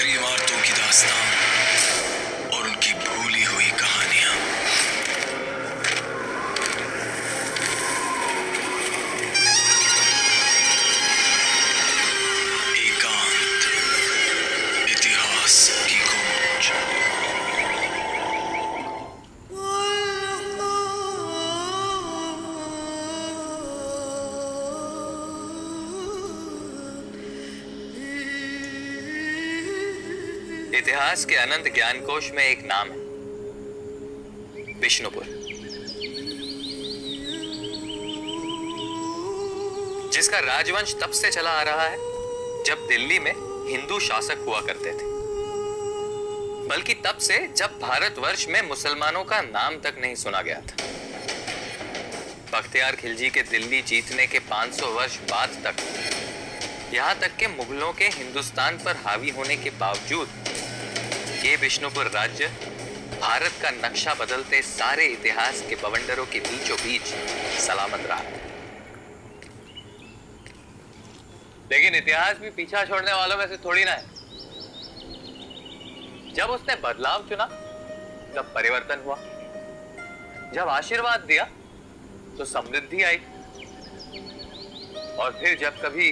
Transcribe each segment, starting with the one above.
पत्थरी इमारतों की दास्तान और उनकी भूली हुई कहानियां। एकांत, इतिहास की खोज। इतिहास के अनंत ज्ञानकोश में एक नाम है, विष्णुपुर, जिसका राजवंश तब से चला आ रहा है जब दिल्ली में हिंदू शासक हुआ करते थे, बल्कि तब से जब भारतवर्ष में मुसलमानों का नाम तक नहीं सुना गया था। बख्तियार खिलजी के दिल्ली जीतने के 500 वर्ष बाद तक, यहां तक के मुगलों के हिंदुस्तान पर हावी होने के बावजूद ये विष्णुपुर राज्य भारत का नक्शा बदलते सारे इतिहास के बवंडरों के बीचों बीच सलामत रहा। लेकिन इतिहास भी पीछा छोड़ने वालों में से थोड़ी ना है। जब उसने बदलाव चुना तब परिवर्तन हुआ, जब आशीर्वाद दिया तो समृद्धि आई, और फिर जब कभी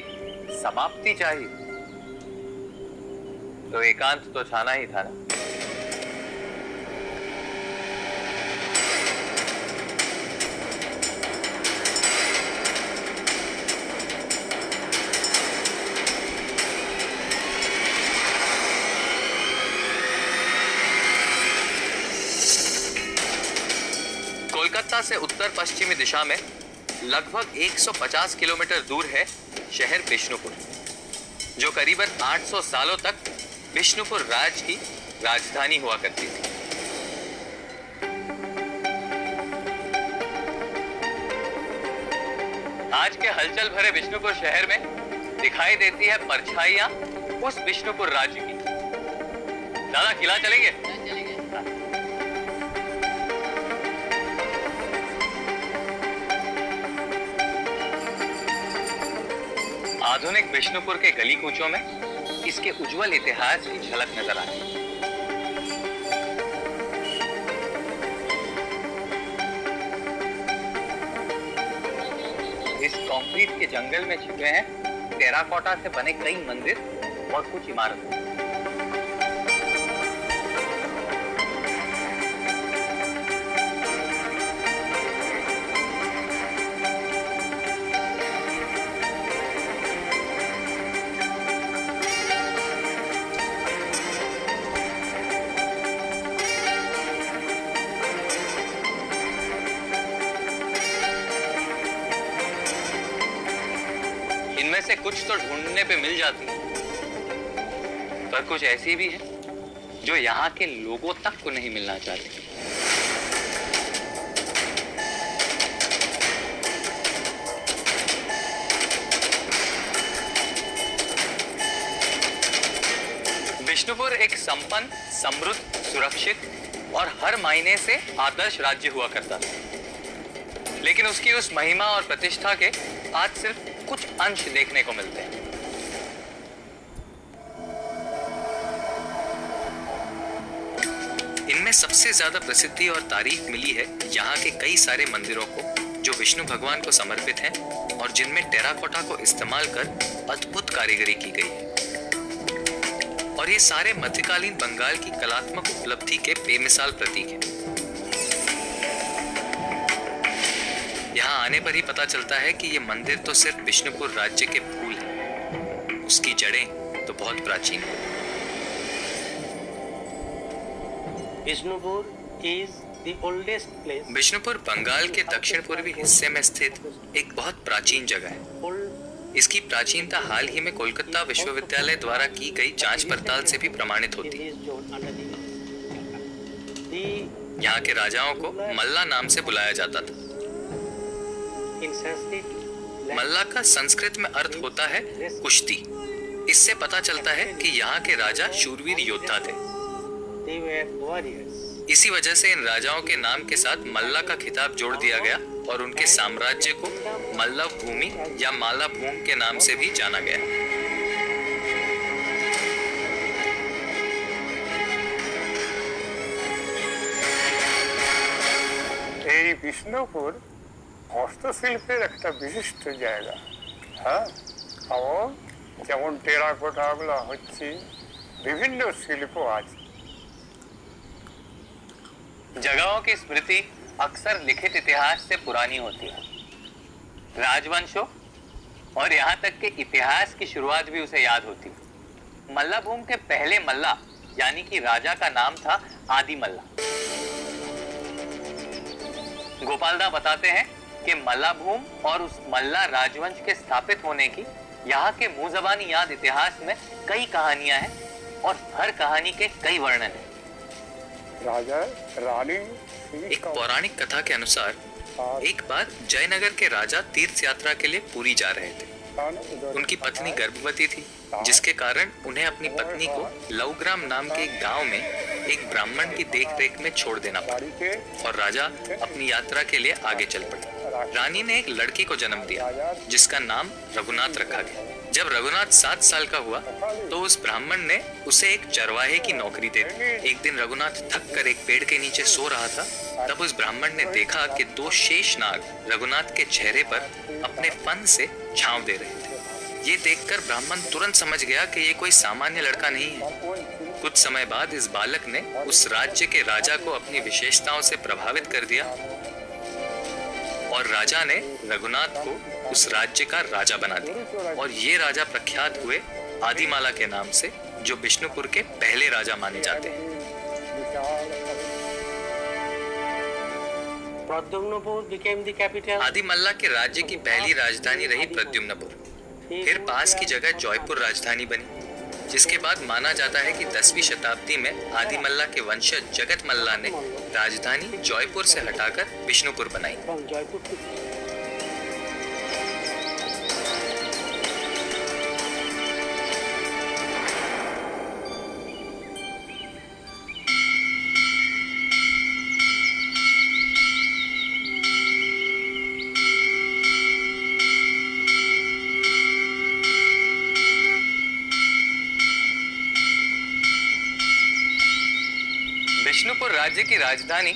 समाप्ति चाहिए तो एकांत तो छाना ही था ना। कोलकाता से उत्तर पश्चिमी दिशा में लगभग 150 किलोमीटर दूर है शहर विष्णुपुर, जो करीबन 800 सालों तक विष्णुपुर राज की राजधानी हुआ करती थी। आज के हलचल भरे विष्णुपुर शहर में दिखाई देती है परछाइयां उस विष्णुपुर राज्य की। दादा, किला चलेंगे? आधुनिक विष्णुपुर के गली कूचों में इसके उज्जवल इतिहास की झलक नजर आती है। इस कंक्रीट के जंगल में छिपे हैं टेराकोटा से बने कई मंदिर और कुछ इमारतें। इनमें से कुछ तो ढूंढने पे मिल जाती है, पर कुछ ऐसी भी है जो यहाँ के लोगों तक को नहीं मिलना चाहती। विष्णुपुर एक संपन्न, समृद्ध, सुरक्षित और हर मायने से आदर्श राज्य हुआ करता था, लेकिन उसकी उस महिमा और प्रतिष्ठा के आज सिर्फ कुछ अंश देखने को मिलते हैं। इनमें सबसे ज्यादा प्रसिद्धि और तारीफ मिली है यहाँ के कई सारे मंदिरों को जो विष्णु भगवान को समर्पित हैं और जिनमें टेराकोटा को इस्तेमाल कर अद्भुत कारीगरी की गई है। और ये सारे मध्यकालीन बंगाल की कलात्मक उपलब्धि के बेमिसाल प्रतीक हैं। यहाँ आने पर ही पता चलता है कि ये मंदिर तो सिर्फ विष्णुपुर राज्य के फूल हैं, उसकी जड़ें तो बहुत प्राचीन हैं। विष्णुपुर बंगाल के दक्षिण पूर्वी हिस्से में स्थित एक बहुत प्राचीन जगह है। इसकी प्राचीनता हाल ही में कोलकाता विश्वविद्यालय द्वारा की गई जांच पड़ताल से भी प्रमाणित होती है। यहाँ के राजाओं को मल्ला नाम से बुलाया जाता था। मल्ला का संस्कृत में अर्थ होता है कुश्ती। इससे पता चलता है कि यहाँ के राजा शूरवीर योद्धा थे। इसी वजह से इन राजाओं के नाम के साथ मल्ला का खिताब जोड़ दिया गया और उनके साम्राज्य को मल्लव भूमि या माला भूम के नाम से भी जाना गया। বিষ্ণুপুর হস্তশিল্পের একটা বিশিষ্ট জায়গা। হ্যাঁ, এবং যেমন টেরাকোটাগুলো হচ্ছে, বিভিন্ন শিল্প আছে। जगहों की स्मृति अक्सर लिखित इतिहास से पुरानी होती है। राजवंशों और यहाँ तक के इतिहास की शुरुआत भी उसे याद होती है। मल्लाभूम के पहले मल्ला यानी कि राजा का नाम था आदि मल्ला। गोपालदा बताते हैं कि मल्लाभूम और उस मल्ला राजवंश के स्थापित होने की यहाँ के मुंह ज़बानी याद इतिहास में कई कहानियां हैं और हर कहानी के कई वर्णन हैं। राजा रानी एक पौराणिक कथा के अनुसार एक बार जयनगर के राजा तीर्थ यात्रा के लिए पुरी जा रहे थे। उनकी पत्नी गर्भवती थी, जिसके कारण उन्हें अपनी पत्नी को लवग्राम नाम के एक गांव में एक ब्राह्मण की देखरेख में छोड़ देना पड़ा और राजा अपनी यात्रा के लिए आगे चल पड़े। रानी ने एक लड़के को जन्म दिया जिसका नाम रघुनाथ रखा गया। जब रघुनाथ 7 साल का हुआ तो उस ब्राह्मण ने उसे एक चरवाहे की नौकरी दे दी। एक दिन रघुनाथ थक कर एक पेड़ के नीचे सो रहा था, तब उस ब्राह्मण ने देखा कि 2 शेषनाग रघुनाथ के चेहरे पर अपने फन से छांव दे रहे थे। ये देखकर ब्राह्मण तुरंत समझ गया कि ये कोई सामान्य लड़का नहीं है। कुछ समय बाद इस बालक ने उस राज्य के राजा को अपनी विशेषताओं से प्रभावित कर दिया और राजा ने रघुनाथ को उस राज्य का राजा बना दिया और ये राजा प्रख्यात हुए आदिमाला के नाम से, जो विष्णुपुर के पहले राजा माने जाते हैं। Pradyumnapur became the capital. आदिमल्ला के राज्य की पहली राजधानी रही प्रद्युम्नपुर। फिर पास की जगह जयपुर राजधानी बनी, जिसके बाद माना जाता है कि 10वीं शताब्दी में आदिमल्ला के वंशज जगत मल्ला ने राजधानी जयपुर से हटाकर विष्णुपुर बनाई। From Jaipur to विष्णुपुर राज्य की राजधानी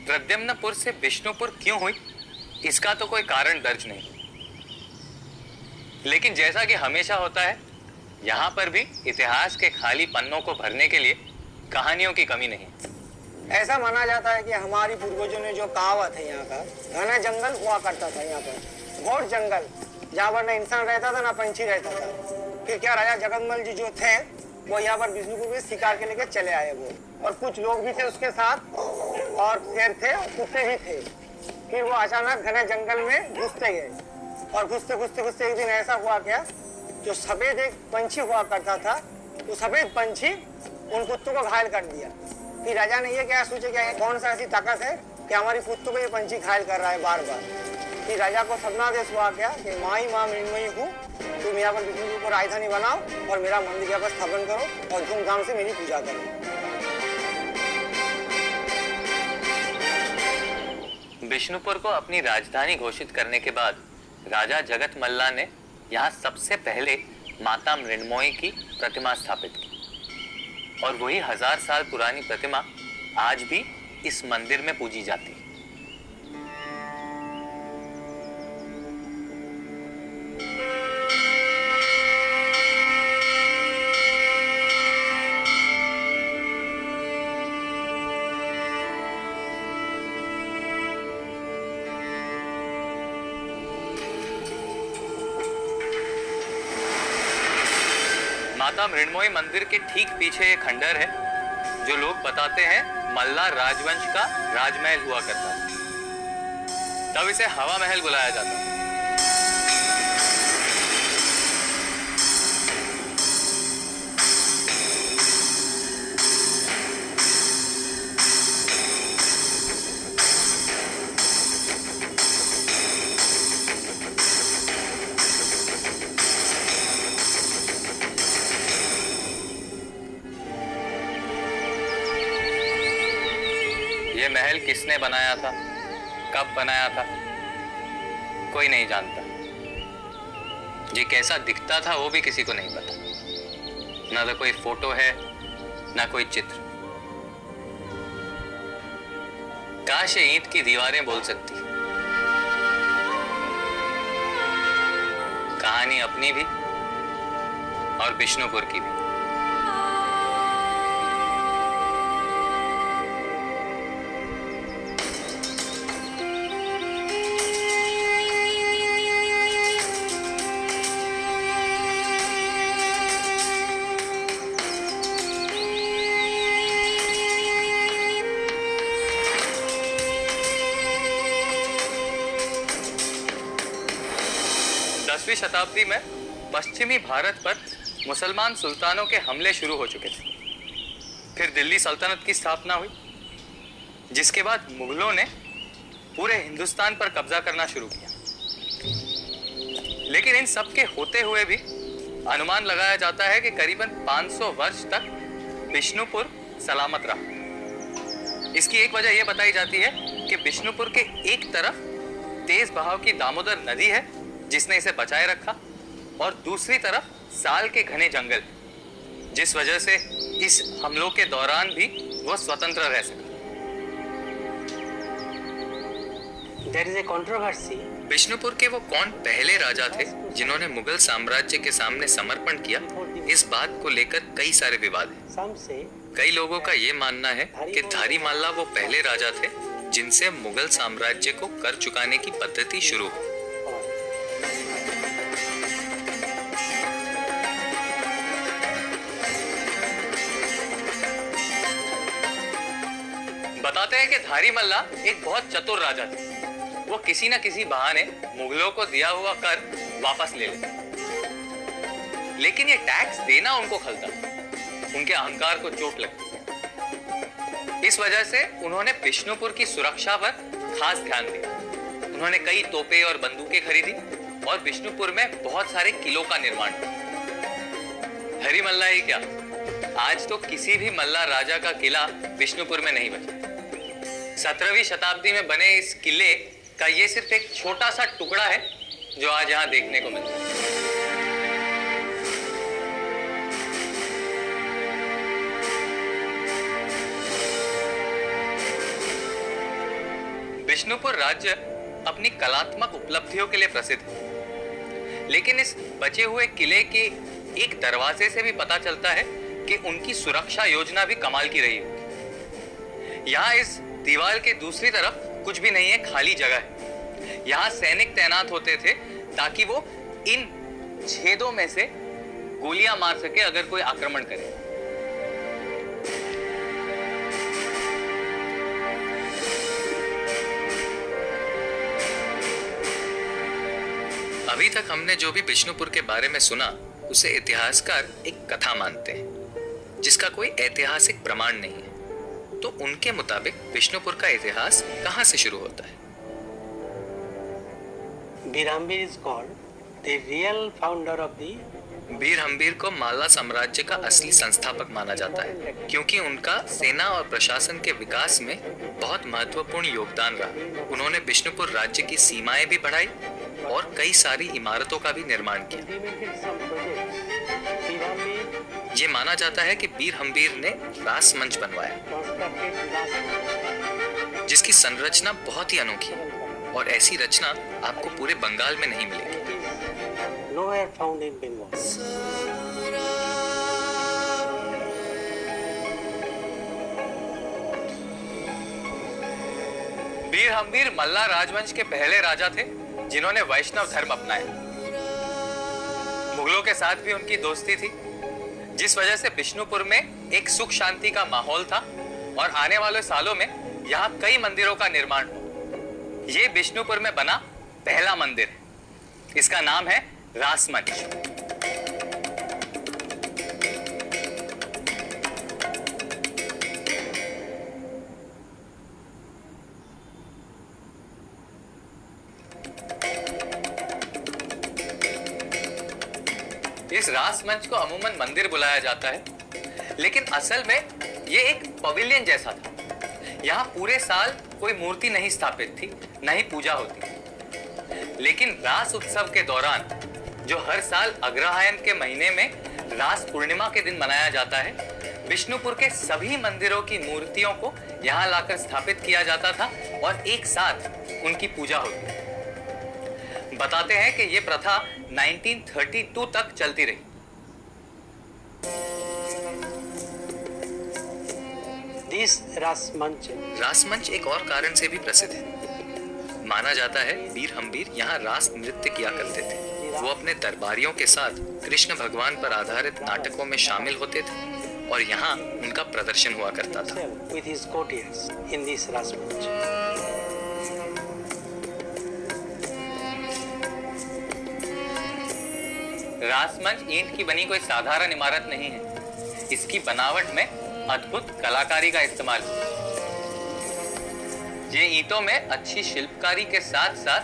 प्रद्युम्नपुर से विष्णुपुर क्यों हुई, इसका तो कोई कारण दर्ज नहीं। लेकिन जैसा कि हमेशा होता है, यहाँ पर भी इतिहास के खाली पन्नों को भरने के लिए कहानियों की कमी नहीं। ऐसा माना जाता है कि हमारी पूर्वजों ने जो कहावत है यहाँ का, घना जंगल हुआ करता था यहाँ पर, घोर जंगल, जहाँ पर न इंसान रहता था न पंछी रहता था। फिर क्या राजा जगतमल जी जो थे वो यहाँ पर विष्णुपुर में शिकार के लेकर चले आए वो, और कुछ लोग भी थे उसके साथ, और शेर थे और कुत्ते भी थे। फिर वो अचानक घने जंगल में घुसते गए, और घुसते घुसते घुसते एक दिन ऐसा हुआ क्या, जो सफेद एक पंछी हुआ करता था, वो सफेद पंछी उन कुत्तों को घायल कर दिया। फिर राजा ने ये क्या सोचा कि कौन सा ऐसी ताकत है कि हमारी कुत्तों को ये पंछी घायल कर रहा है बार बार। फिर राजा को सपनादेश हुआ क्या कि माँ ही माँ मृण्मयी हूँ, तुम यहाँ पर विष्णुपुर को राजधानी बनाओ और मेरा मंदिर यहाँ पर स्थापन करो और धूमधाम से मेरी पूजा करो। विष्णुपुर को अपनी राजधानी घोषित करने के बाद राजा जगत मल्ला ने यहाँ सबसे पहले माता मृण्मयी की प्रतिमा स्थापित की, और वही 1000 साल पुरानी प्रतिमा आज भी इस मंदिर में पूजी जाती है। माता मृण्मयी मंदिर के ठीक पीछे एक खंडर है, जो लोग बताते हैं मल्ला राजवंश का राजमहल हुआ करता है। तब इसे हवा महल बुलाया जाता है। ये महल किसने बनाया था, कब बनाया था, कोई नहीं जानता। ये कैसा दिखता था वो भी किसी को नहीं पता। ना तो कोई फोटो है, ना कोई चित्र। काश ये ईंट की दीवारें बोल सकती। कहानी अपनी भी और बिष्णुपुर की भी। दसवीं शताब्दी में पश्चिमी भारत पर मुसलमान सुल्तानों के हमले शुरू हो चुके थे। फिर दिल्ली सल्तनत की स्थापना हुई, जिसके बाद मुगलों ने पूरे हिंदुस्तान पर कब्जा करना शुरू किया। लेकिन इन सब के होते हुए भी अनुमान लगाया जाता है कि करीबन 500 वर्ष तक बिष्णुपुर सलामत रहा। इसकी एक वजह यह बताई जाती है कि बिष्णुपुर के एक तरफ तेज बहाव की दामोदर नदी है जिसने इसे बचाए रखा, और दूसरी तरफ साल के घने जंगल, जिस वजह से इस हमलों के दौरान भी वो स्वतंत्र रह सका। There is a controversy. Bishnupur के वो कौन पहले राजा थे जिन्होंने मुगल साम्राज्य के सामने समर्पण किया, इस बात को लेकर कई सारे विवाद हैं। Some say कई लोगों का ये मानना है कि धारी मल्ला वो पहले राजा थे जिनसे मुगल साम्राज्य को कर चुकाने की पद्धति शुरू हुई। बताते हैं कि धारी मल्ला एक बहुत चतुर राजा थे। वो किसी न किसी बहाने मुगलों को दिया हुआ कर वापस ले लेते, लेकिन ये टैक्स देना उनको खलता, उनके अहंकार को चोट लगती। इस वजह से उन्होंने बिष्णुपुर की सुरक्षा पर खास ध्यान दिया। उन्होंने कई तोपें और बंदूकें खरीदी और बिष्णुपुर में बहुत सारे किलों का निर्माण किया। धारी मल्ला ही क्या, आज तो किसी भी मल्ला राजा का किला बिष्णुपुर में नहीं बचा। 17वीं शताब्दी में बने इस किले का ये सिर्फ एक छोटा सा टुकड़ा है जो आज यहां देखने को मिलता है। बिष्णुपुर राज्य अपनी कलात्मक उपलब्धियों के लिए प्रसिद्ध है, लेकिन इस बचे हुए किले के एक दरवाजे से भी पता चलता है कि उनकी सुरक्षा योजना भी कमाल की रही है। यहाँ इस दीवार के दूसरी तरफ कुछ भी नहीं है, खाली जगह है। यहाँ सैनिक तैनात होते थे ताकि वो इन छेदों में से गोलियां मार सके अगर कोई आक्रमण करे। अभी तक हमने जो भी बिष्णुपुर के बारे में सुना उसे इतिहासकार एक कथा मानते हैं जिसका कोई ऐतिहासिक प्रमाण नहीं है। तो उनके मुताबिक बिष्णुपुर का इतिहास कहां से शुरू होता है? Birambir is called the real founder of the बीर हम्बीर को माला साम्राज्य का असली संस्थापक माना जाता है क्योंकि उनका सेना और प्रशासन के विकास में बहुत महत्वपूर्ण योगदान रहा। उन्होंने बिष्णुपुर राज्य की सीमाएं भी बढ़ाई और कई सारी इमारतों का भी निर्माण किया। implemented some projects. Birambir ये माना जाता है कि बीर हम्बीर ने रास मंच बनवाया constructed last जिसकी संरचना बहुत ही अनोखी है और ऐसी रचना आपको पूरे बंगाल में नहीं मिलेगी। nowhere found in Bengal. बीर हम्बीर मल्ला राजवंश के पहले राजा थे जिन्होंने वैष्णव धर्म अपनाया। मुगलों के साथ भी उनकी दोस्ती थी, जिस वजह से बिष्णुपुर में एक सुख शांति का माहौल था और आने वाले सालों में यहाँ कई मंदिरों का निर्माण हुआ। ये बिष्णुपुर में बना पहला मंदिर है। इसका नाम है रासमंच। इस रास मंच को अमूमन मंदिर बुलाया जाता है, लेकिन असल में ये एक पवेलियन जैसा था। यहाँ पूरे साल कोई मूर्ति नहीं स्थापित थी, न ही पूजा होती। लेकिन रास उत्सव के दौरान, जो हर साल अग्रहायण के महीने में रास पूर्णिमा के दिन मनाया जाता है, विष्णुपुर के सभी मंदिरों की मूर्तियों को यहाँ लाकर स्थापित किया जाता था और एक साथ उनकी पूजा होती। बताते हैं कि ये प्रथा 1932 तक चलती रही। This रासमंच रासमंच एक और कारण से भी प्रसिद्ध है। माना जाता है वीर हम्बीर यहाँ रास नृत्य किया करते थे। वो अपने दरबारियों के साथ कृष्ण भगवान पर आधारित नाटकों में शामिल होते थे और यहाँ उनका प्रदर्शन हुआ करता था। with his courtiers in this रासमंच। रासमंच ईंट की बनी कोई साधारण इमारत नहीं है। इसकी बनावट में अद्भुत कलाकारी का इस्तेमाल है। ये ईंटों में अच्छी शिल्पकारी के साथ साथ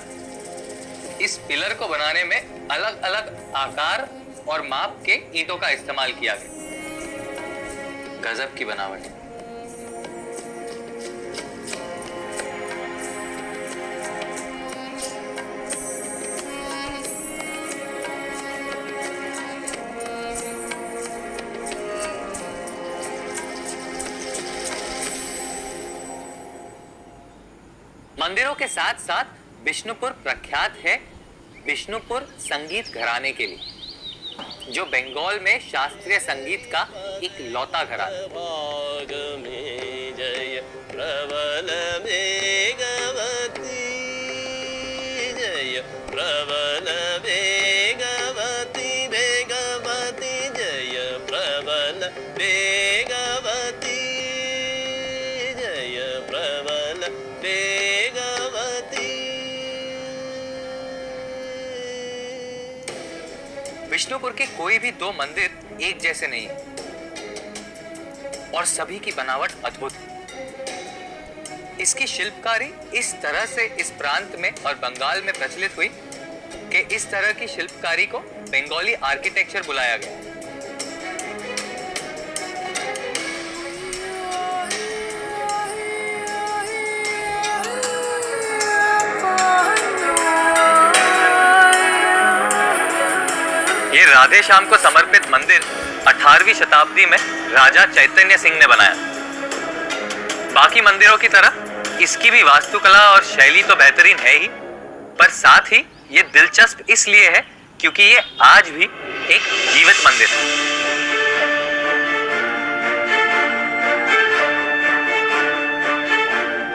इस पिलर को बनाने में अलग अलग आकार और माप के ईंटों का इस्तेमाल किया गया। गजब की बनावट है। मंदिरों के साथ साथ विष्णुपुर प्रख्यात है विष्णुपुर संगीत घराने के लिए, जो बंगाल में शास्त्रीय संगीत का एक लौता घराना। जय प्रबल वेगवती, जय प्रबल वेगवती, वेगवती जय प्रबल वेगवती, जय प्रबल वेगवती। विष्णुपुर के कोई भी दो मंदिर एक जैसे नहीं और सभी की बनावट अद्भुत है। इसकी शिल्पकारी इस तरह से इस प्रांत में और बंगाल में प्रचलित हुई कि इस तरह की शिल्पकारी को बंगाली आर्किटेक्चर बुलाया गया। ये राधे श्याम को समर्पित मंदिर 18वीं शताब्दी में राजा चैतन्य सिंह ने बनाया। बाकी मंदिरों की तरह इसकी भी वास्तुकला और शैली तो बेहतरीन है ही, पर साथ ही ये दिलचस्प इसलिए है क्योंकि ये आज भी एक जीवित मंदिर है।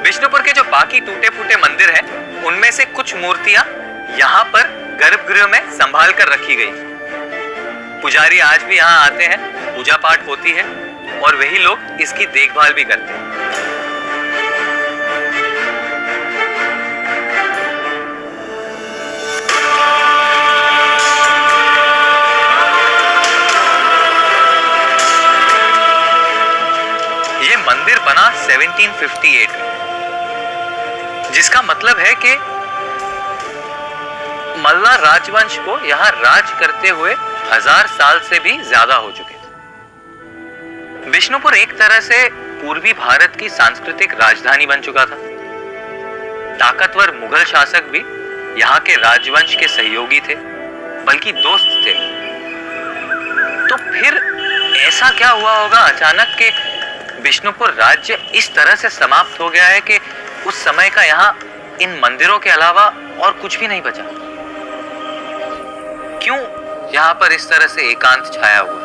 विष्णुपुर के जो बाकी टूटे फूटे मंदिर हैं, उनमें से कुछ मूर्तियां यहाँ पर गर्भगृह में संभाल कर रखी गई। पुजारी आज भी यहाँ आते हैं, पूजा पाठ होती है और वही लोग इसकी देखभाल भी करते हैं। ये मंदिर बना 1758 में, जिसका मतलब है कि मल्ला राजवंश को यहाँ राज करते हुए 1000 साल से भी ज्यादा हो चुके थे। विष्णुपुर एक तरह से पूर्वी भारत की सांस्कृतिक राजधानी बन चुका था। ताकतवर मुगल शासक भी यहाँ के राजवंश के सहयोगी थे, बल्कि दोस्त थे। तो फिर ऐसा क्या हुआ होगा अचानक कि विष्णुपुर राज्य इस तरह से समाप्त हो गया है कि उस समय का यहाँ इन मंदिरों के अलावा और कुछ भी नहीं बचा? क्यों यहाँ पर इस तरह से एकांत छाया हुआ?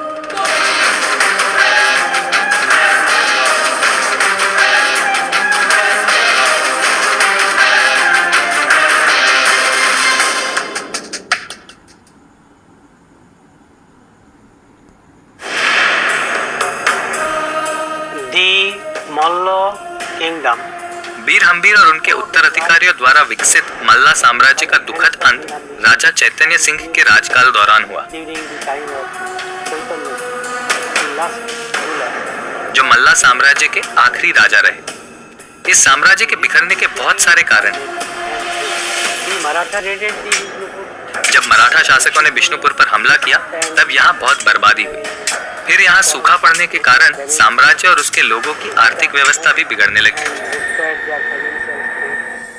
The Malla Kingdom वीर हम्बीर और उनके उत्तराधिकारियों द्वारा विकसित मल्ला साम्राज्य का दुखद अंत राजा चैतन्य सिंह के राजकाल दौरान हुआ, during the time of Chaitanya, the last ruler. जो मल्ला साम्राज्य के आखिरी राजा रहे। इस साम्राज्य के बिखरने के बहुत सारे कारण हैं। The Maratha raided the Vishnupur. जब मराठा शासकों ने विष्णुपुर पर हमला किया, तब यहाँ बहुत बर्बादी हुई। फिर यहाँ सूखा पड़ने के कारण साम्राज्य और उसके लोगों की आर्थिक व्यवस्था भी बिगड़ने लगी।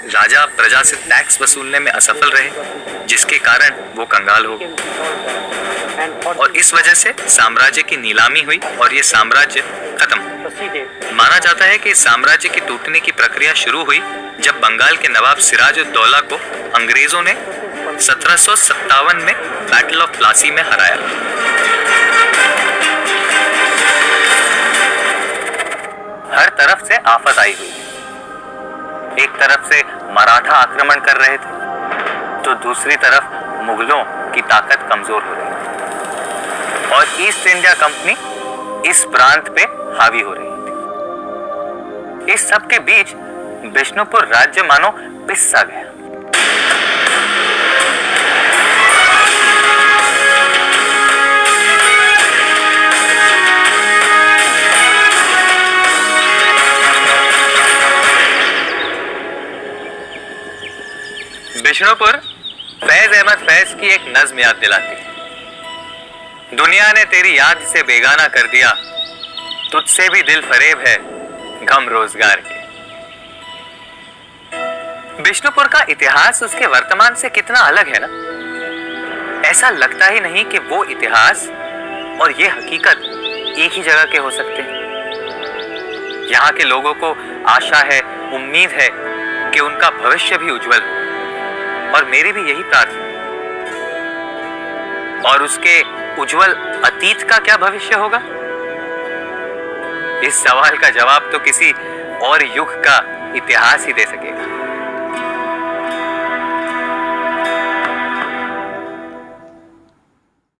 राजा प्रजा से टैक्स वसूलने में असफल रहे, जिसके कारण वो कंगाल हो गए और इस वजह से साम्राज्य की नीलामी हुई और ये साम्राज्य खत्म हुआ। माना जाता है कि इस साम्राज्य की टूटने की प्रक्रिया शुरू हुई जब बंगाल के नवाब सिराजुद्दौला को अंग्रेजों ने 1757 में बैटल ऑफ प्लासी में हराया। हर तरफ से आफत आई हुई है। एक तरफ से मराठा आक्रमण कर रहे थे तो दूसरी तरफ मुगलों की ताकत कमजोर हो रही थी और ईस्ट इंडिया कंपनी इस प्रांत पे हावी हो रही थी। इस सब के बीच बिष्णुपुर राज्य मानो पिस सा गया। बिष्णुपुर फैज अहमद फैज की एक नज्म याद दिलाती है। दुनिया ने तेरी याद से बेगाना कर दिया, तुझसे भी दिल फरेब है गम रोजगार के। बिष्णुपुर का इतिहास उसके वर्तमान से कितना अलग है ना। ऐसा लगता ही नहीं कि वो इतिहास और ये हकीकत एक ही जगह के हो सकते हैं। यहाँ के लोगों को आशा है, उम्मीद है कि उनका भविष्य भी उज्जवल हो और मेरी भी यही प्रार्थना। और उसके उज्जवल अतीत का क्या भविष्य होगा? इस सवाल का जवाब तो किसी और युग का इतिहास ही दे सकेगा।